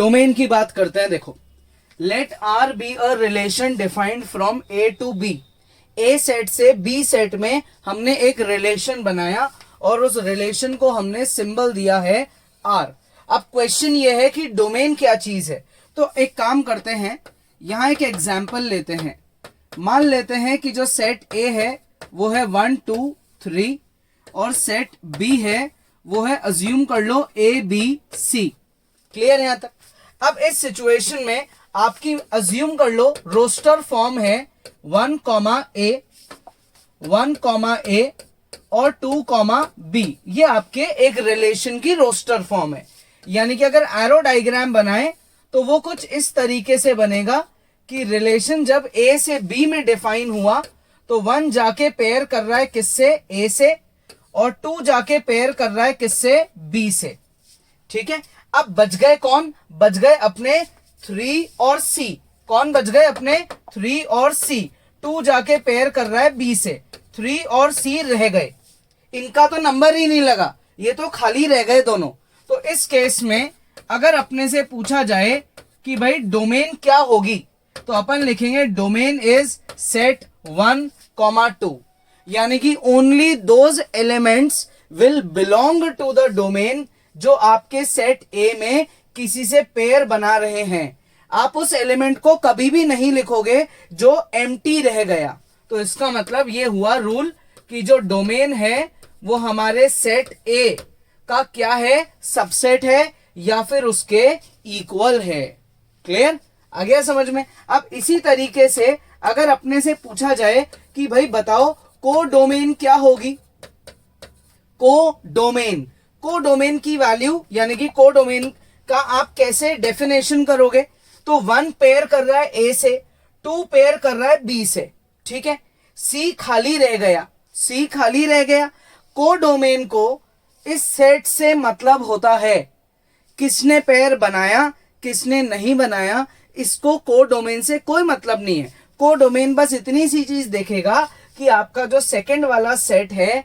Domain की बात करते हैं। देखो, let R be a relation defined from A to B. A set से बी सेट में हमने एक रिलेशन बनाया और उस रिलेशन को हमने सिंबल दिया है आर। अब क्वेश्चन ये है कि डोमेन क्या चीज है। तो एक काम करते हैं, यहां एक एग्जाम्पल लेते हैं। मान लेते हैं कि जो सेट ए है वो है 1 2 3 और सेट बी है वो है, अज्यूम कर लो, ए बी सी। क्लियर यहां तक? अब इस सिचुएशन में आपकी अज्यूम कर लो रोस्टर फॉर्म है 1 A 1 A और 2 B। ये आपके एक रिलेशन की रोस्टर फॉर्म है। यानी कि अगर एरो डायग्राम बनाए तो वो कुछ इस तरीके से बनेगा कि रिलेशन जब ए से बी में डिफाइन हुआ तो 1 जाके पेयर कर रहा है किससे, ए से, और 2 जाके पेयर कर रहा है किससे, बी से। ठीक है, अब बच गए कौन? बच गए अपने 3 और सी। कौन बच गए? अपने 3 और सी। 2 जाके पेयर कर रहा है बी से, 3 और सी रह गए। इनका तो नंबर ही नहीं लगा, ये तो खाली रह गए दोनों। तो इस केस में अगर अपने से पूछा जाए कि भाई डोमेन क्या होगी, तो अपन लिखेंगे डोमेन इज सेट 1 2। यानी कि only those elements will belong to the domain जो आपके सेट ए में किसी से पेयर बना रहे हैं। आप उस एलिमेंट को कभी भी नहीं लिखोगे जो एम्प्टी रह गया। तो इसका मतलब ये हुआ रूल कि जो डोमेन है वो हमारे सेट ए का क्या है, सबसेट है या फिर उसके इक्वल है। क्लियर? आ गया समझ में? अब इसी तरीके से अगर अपने से पूछा जाए कि भाई बताओ को डोमेन क्या होगी, को डोमेन की वैल्यू यानी कि को डोमेन का आप कैसे डेफिनेशन करोगे? तो 1 पेयर कर रहा है ए से, 2 पेयर कर रहा है बी से। ठीक है, सी खाली रह गया। को डोमेन को इस सेट से मतलब होता है किसने पेयर बनाया किसने नहीं बनाया, इसको को डोमेन से कोई मतलब नहीं है। को डोमेन बस इतनी सी चीज देखेगा कि आपका जो सेकंड वाला सेट है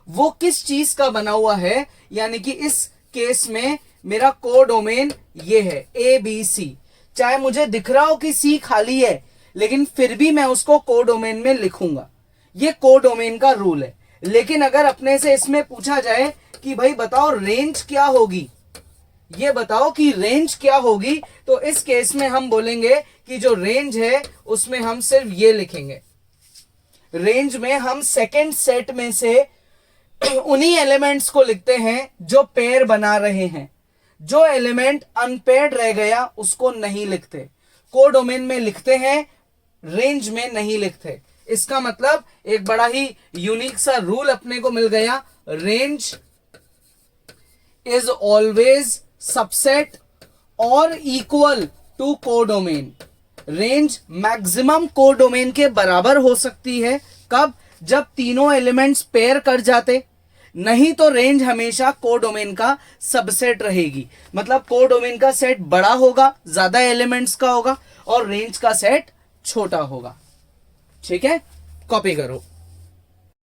वो किस चीज का बना हुआ है। यानी कि इस केस में मेरा को डोमेन ये है ए बी सी। चाहे मुझे दिख रहा हो कि सी खाली है लेकिन फिर भी मैं उसको को डोमेन में लिखूंगा। ये को डोमेन का रूल है। लेकिन अगर अपने से इसमें पूछा जाए कि भाई बताओ रेंज क्या होगी, ये बताओ कि रेंज क्या होगी, तो इस केस में हम बोलेंगे कि जो रेंज है उसमें हम सिर्फ ये लिखेंगे। रेंज में हम सेकंड सेट में से उन्हीं एलिमेंट्स को लिखते हैं जो पेयर बना रहे हैं। जो एलिमेंट अनपेयर्ड रह गया उसको नहीं लिखते। को डोमेन में लिखते हैं, रेंज में नहीं लिखते। इसका मतलब एक बड़ा ही यूनिक सा रूल अपने को मिल गया, रेंज इज ऑलवेज सबसेट और इक्वल टू को डोमेन। रेंज मैक्सिमम को डोमेन के बराबर हो सकती है। कब? जब तीनों एलिमेंट्स पेयर कर जाते, नहीं तो रेंज हमेशा को डोमेन का सबसेट रहेगी। मतलब को डोमेन का सेट बड़ा होगा, ज्यादा एलिमेंट्स का होगा, और रेंज का सेट छोटा होगा। ठीक है, कॉपी करो।